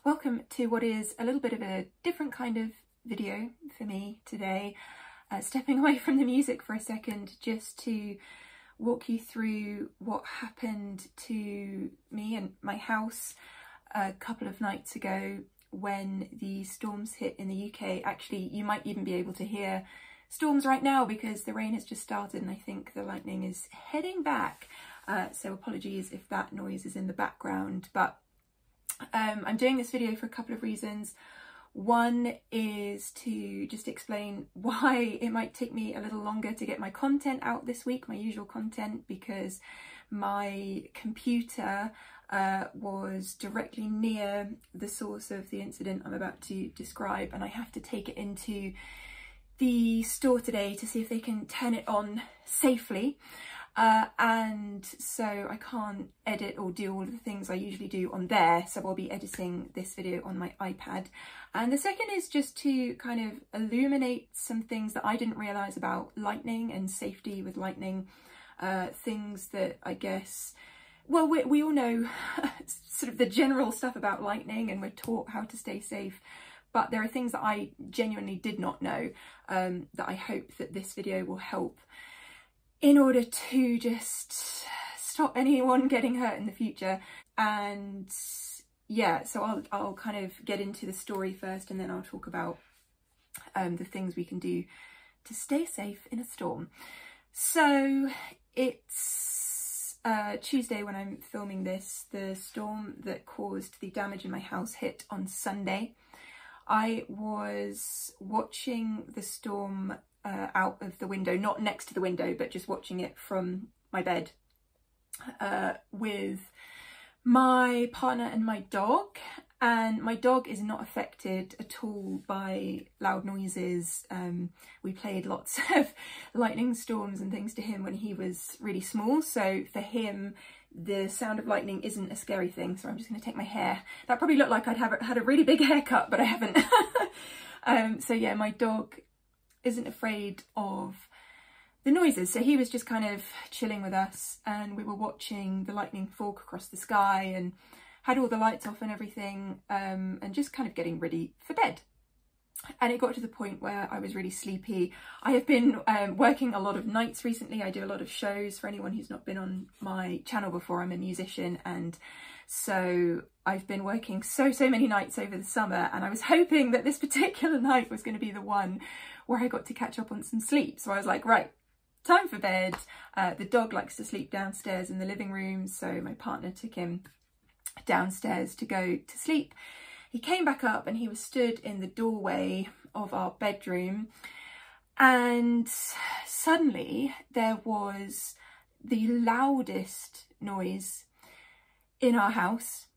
Welcome to what is a little bit of a different kind of video for me today. Stepping away from the music for a second just to walk you through what happened to me and my house a couple of nights ago when the storms hit in the UK. Actually, you might even be able to hear storms right now because the rain has just started and I think the lightning is heading back. So apologies if that noise is in the background, but I'm doing this video for a couple of reasons. One is to just explain why it might take me a little longer to get my content out this week, my usual content, because my computer was directly near the source of the incident I'm about to describe, and I have to take it into the store today to see if they can turn it on safely. And so I can't edit or do all of the things I usually do on there, so I'll be editing this video on my iPad. And the second is just to kind of illuminate some things that I didn't realise about lightning and safety with lightning, things that I guess, well, we all know sort of the general stuff about lightning and we're taught how to stay safe, but there are things that I genuinely did not know, that I hope that this video will help in order to just stop anyone getting hurt in the future. And yeah, so I'll kind of get into the story first and then I'll talk about the things we can do to stay safe in a storm. So it's Tuesday when I'm filming this. The storm that caused the damage in my house hit on Sunday. I was watching the storm out of the window, not next to the window, but just watching it from my bed with my partner and my dog. And my dog is not affected at all by loud noises. We played lots of lightning storms and things to him when he was really small, so for him the sound of lightning isn't a scary thing. So I'm just going to take my hair. That probably looked like I'd had a really big haircut, but I haven't. So yeah, my dog isn't afraid of the noises, so he was just kind of chilling with us and we were watching the lightning fork across the sky and had all the lights off and everything, and just kind of getting ready for bed. And it got to the point where I was really sleepy. I have been working a lot of nights recently. I do a lot of shows. For anyone who's not been on my channel before, I'm a musician, and so I've been working so many nights over the summer, and I was hoping that this particular night was going to be the one where I got to catch up on some sleep. So I was like, right, time for bed. The dog likes to sleep downstairs in the living room, so my partner took him downstairs to go to sleep. He came back up and he was stood in the doorway of our bedroom, and suddenly there was the loudest noise in our house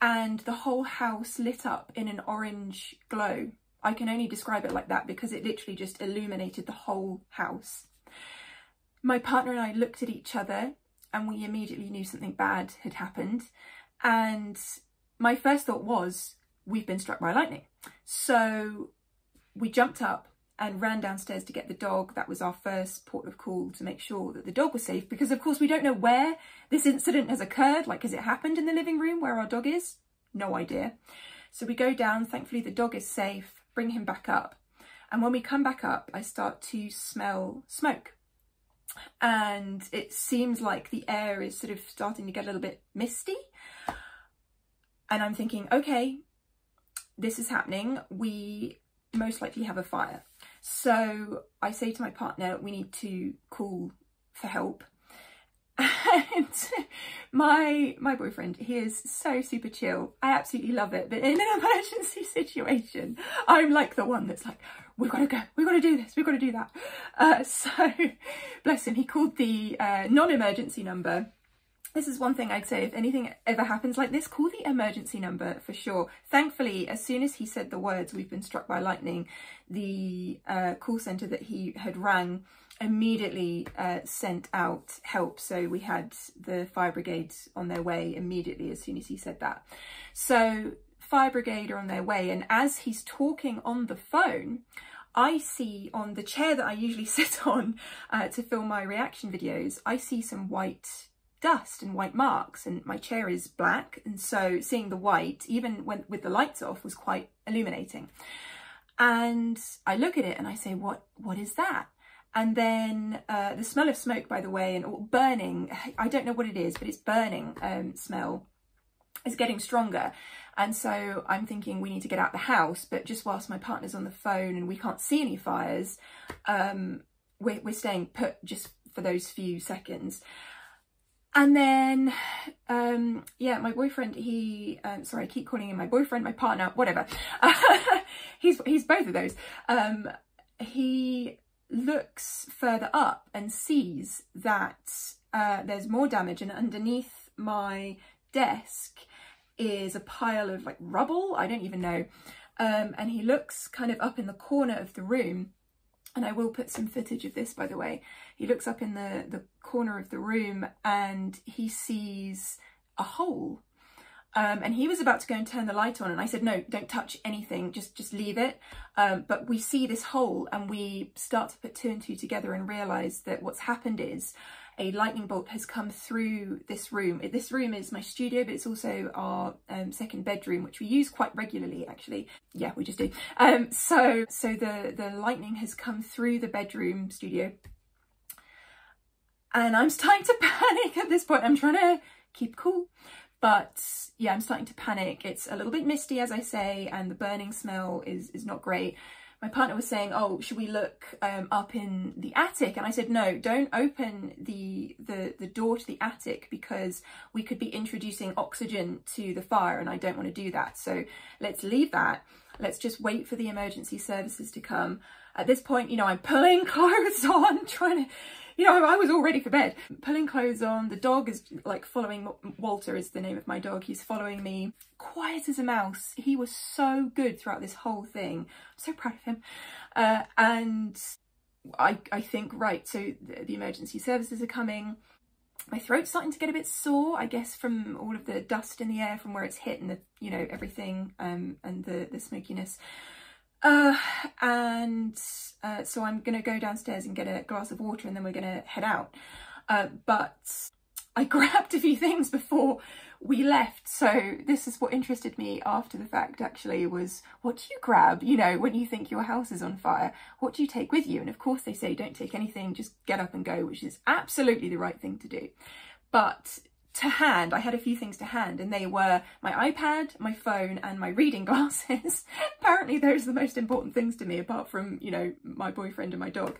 and the whole house lit up in an orange glow. I can only describe it like that because it literally just illuminated the whole house. My partner and I looked at each other and we immediately knew something bad had happened. And my first thought was, we've been struck by lightning. So we jumped up and ran downstairs to get the dog. That was our first port of call to make sure that the dog was safe, because of course we don't know where this incident has occurred. Like, has it happened in the living room where our dog is? No idea. So we go down, thankfully the dog is safe, bring him back up. And when we come back up, I start to smell smoke. And it seems like the air is sort of starting to get a little bit misty. And I'm thinking, okay, this is happening. We most likely have a fire. So I say to my partner, we need to call for help. And my boyfriend, he is so super chill. I absolutely love it. But in an emergency situation, I'm like the one that's like, we've got to go, we've got to do this, we've got to do that. So bless him, he called the non-emergency number. This is one thing I'd say, if anything ever happens like this, call the emergency number for sure. Thankfully, as soon as he said the words, we've been struck by lightning, the call centre that he had rang immediately sent out help. So we had the fire brigade on their way immediately as soon as he said that. So fire brigade are on their way, and as he's talking on the phone, I see on the chair that I usually sit on to film my reaction videos, I see some white dust and white marks, and my chair is black, and so seeing the white, even when with the lights off, was quite illuminating. And I look at it and I say, what is that? And then the smell of smoke, by the way, and burning, I don't know what it is, but it's burning smell, is getting stronger. And so I'm thinking we need to get out the house, but just whilst my partner's on the phone and we can't see any fires, we're staying put just for those few seconds. And then, yeah, my boyfriend, sorry, I keep calling him my boyfriend, my partner, whatever. He's both of those. He looks further up and sees that there's more damage, and underneath my desk is a pile of like rubble, I don't even know. And he looks kind of up in the corner of the room, and I will put some footage of this, by the way. He looks up in the corner of the room and he sees a hole. And he was about to go and turn the light on, and I said, no, don't touch anything, just leave it. But we see this hole and we start to put 2 and 2 together and realise that what's happened is a lightning bolt has come through this room. This room is my studio, but it's also our second bedroom, which we use quite regularly, actually. Yeah, we just do. So the lightning has come through the bedroom studio, and I'm starting to panic at this point. I'm trying to keep cool, but yeah, I'm starting to panic. It's a little bit misty, as I say, and the burning smell is not great. My partner was saying, oh, should we look up in the attic? And I said, no, don't open the door to the attic, because we could be introducing oxygen to the fire, and I don't want to do that. So let's leave that. Let's just wait for the emergency services to come. At this point, you know, I'm pulling clothes on, trying to, you know, I was all ready for bed. Pulling clothes on. The dog is like following, Walter is the name of my dog. He's following me, quiet as a mouse. He was so good throughout this whole thing. I'm so proud of him. And I think, right, so the emergency services are coming. My throat's starting to get a bit sore, I guess, from all of the dust in the air from where it's hit, and the, you know, everything, and the smokiness. So I'm gonna go downstairs and get a glass of water, and then we're gonna head out. But I grabbed a few things before we left. So this is what interested me after the fact, actually, was what do you grab, you know, when you think your house is on fire? What do you take with you? And of course they say don't take anything, just get up and go, which is absolutely the right thing to do. But to hand, I had a few things to hand, and they were my iPad, my phone, and my reading glasses. Apparently those are the most important things to me, apart from, you know, my boyfriend and my dog.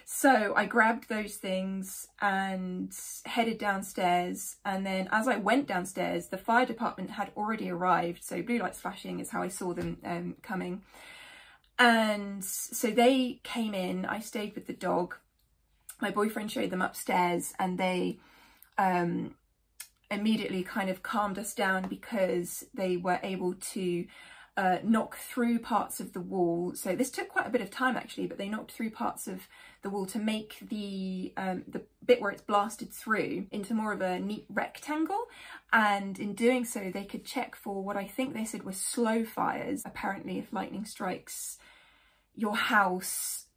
So I grabbed those things and headed downstairs, and then as I went downstairs, the fire department had already arrived, so blue lights flashing is how I saw them coming. And so they came in, I stayed with the dog, my boyfriend showed them upstairs, and they immediately kind of calmed us down, because they were able to knock through parts of the wall. So this took quite a bit of time, actually, but they knocked through parts of the wall to make the bit where it's blasted through into more of a neat rectangle. And in doing so, they could check for what I think they said were slow fires. Apparently, if lightning strikes your house,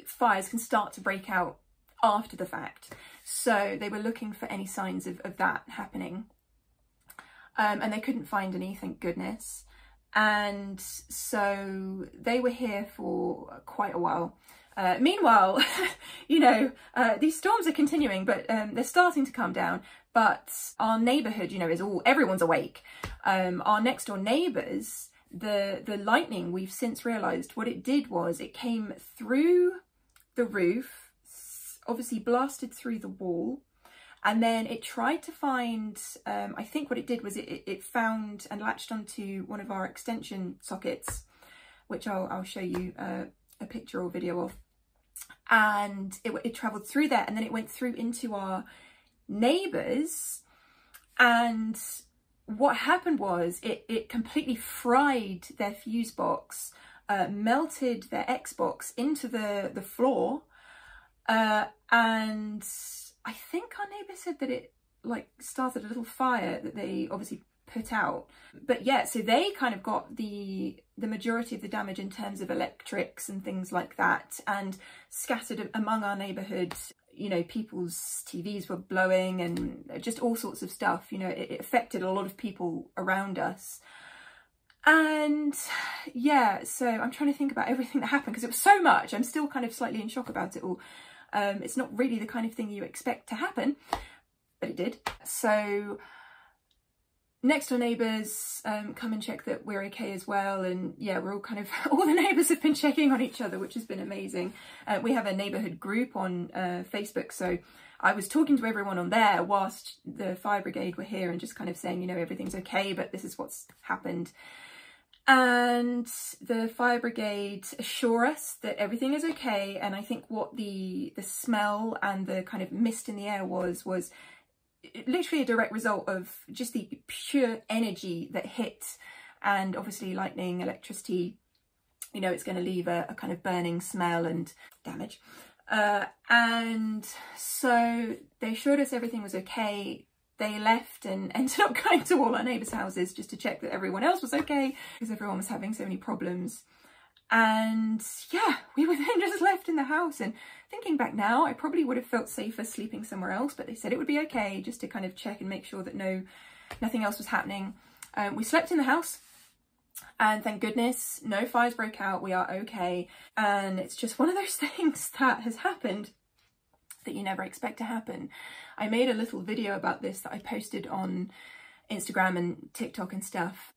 fires can start to break out after the fact. So they were looking for any signs of that happening. And they couldn't find any, thank goodness. And so they were here for quite a while. Meanwhile, you know, these storms are continuing, but they're starting to calm down. But our neighbourhood, you know, everyone's awake. Our next door neighbours, the lightning, we've since realised what it did was it came through the roof, obviously blasted through the wall, and then it tried to find, I think what it did was it found and latched onto one of our extension sockets, which I'll show you a picture or video of, and it travelled through there, and then it went through into our neighbours. And what happened was it completely fried their fuse box, melted their Xbox into the floor, and I think our neighbour said that it like started a little fire that they obviously put out. But yeah, so they kind of got the majority of the damage in terms of electrics and things like that, and scattered among our neighbourhood, you know, people's TVs were blowing and just all sorts of stuff. You know, it affected a lot of people around us. And yeah, so I'm trying to think about everything that happened because it was so much. I'm still kind of slightly in shock about it all. It's not really the kind of thing you expect to happen, but it did. So next door neighbours come and check that we're okay as well. And yeah, we're all kind of, all the neighbours have been checking on each other, which has been amazing. We have a neighbourhood group on Facebook. So I was talking to everyone on there whilst the fire brigade were here and just kind of saying, you know, everything's okay, but this is what's happened. And the fire brigade assure us that everything is okay. And I think what the smell and the kind of mist in the air was literally a direct result of just the pure energy that hit. And obviously lightning, electricity, you know, it's going to leave a kind of burning smell and damage. And so they assured us everything was okay. They left and ended up going to all our neighbours' houses just to check that everyone else was okay because everyone was having so many problems. And yeah, we were then just left in the house. And thinking back now, I probably would have felt safer sleeping somewhere else, but they said it would be okay just to kind of check and make sure that nothing else was happening. We slept in the house and thank goodness no fires broke out. We are okay. And it's just one of those things that has happened that you never expect to happen. I made a little video about this that I posted on Instagram and TikTok and stuff.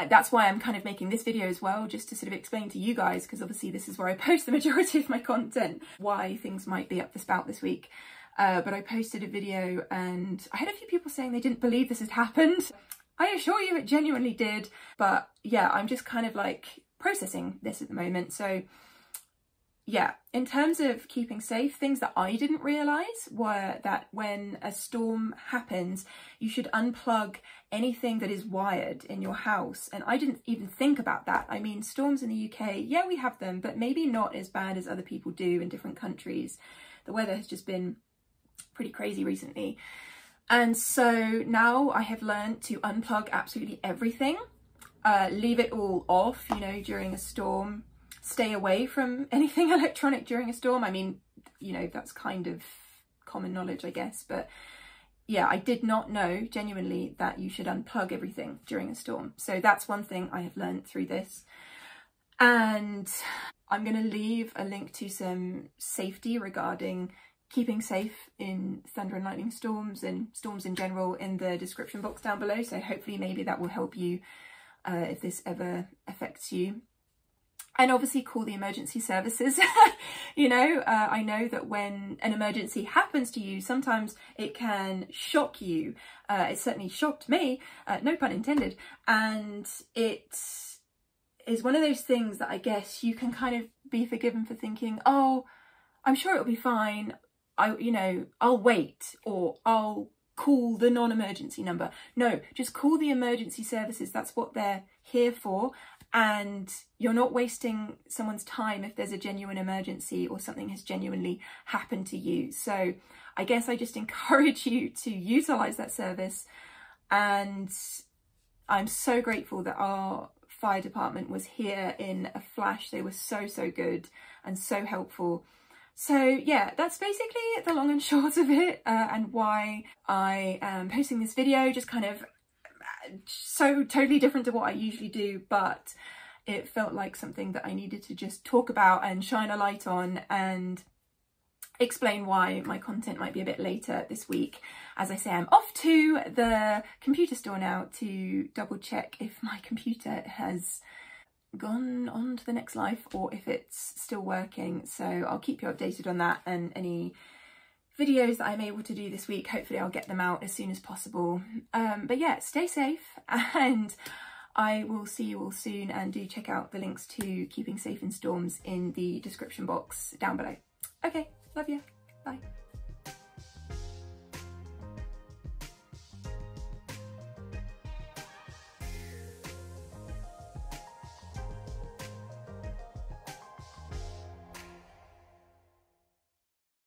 That's why I'm kind of making this video as well, just to sort of explain to you guys, because obviously this is where I post the majority of my content, why things might be up the spout this week. But I posted a video and I had a few people saying they didn't believe this had happened. I assure you it genuinely did. But yeah, I'm just kind of like processing this at the moment. So yeah, in terms of keeping safe, things that I didn't realise were that when a storm happens, you should unplug anything that is wired in your house. And I didn't even think about that. I mean, storms in the UK, yeah, we have them, but maybe not as bad as other people do in different countries. The weather has just been pretty crazy recently. And so now I have learned to unplug absolutely everything, leave it all off, you know, during a storm. Stay away from anything electronic during a storm. I mean, you know, that's kind of common knowledge, I guess. But yeah, I did not know genuinely that you should unplug everything during a storm. So that's one thing I have learned through this. And I'm going to leave a link to some safety regarding keeping safe in thunder and lightning storms and storms in general in the description box down below. So hopefully maybe that will help you if this ever affects you. And obviously call the emergency services. You know, I know that when an emergency happens to you, sometimes it can shock you. It certainly shocked me, no pun intended. And it is one of those things that I guess you can kind of be forgiven for thinking, oh, I'm sure it'll be fine. I'll wait, or I'll call the non-emergency number. No, just call the emergency services. That's what they're here for. And you're not wasting someone's time if there's a genuine emergency or something has genuinely happened to you. So I guess I just encourage you to utilise that service. And I'm so grateful that our fire department was here in a flash. They were so good and so helpful. So yeah, that's basically the long and short of it, and why I am posting this video, just kind of so totally different to what I usually do, but it felt like something that I needed to just talk about and shine a light on and explain why my content might be a bit later this week. As I say, I'm off to the computer store now to double check if my computer has gone on to the next life or if it's still working. So I'll keep you updated on that, and any videos that I'm able to do this week, hopefully I'll get them out as soon as possible. But yeah, stay safe, and I will see you all soon, and do check out the links to keeping safe in storms in the description box down below. Okay, love you, bye.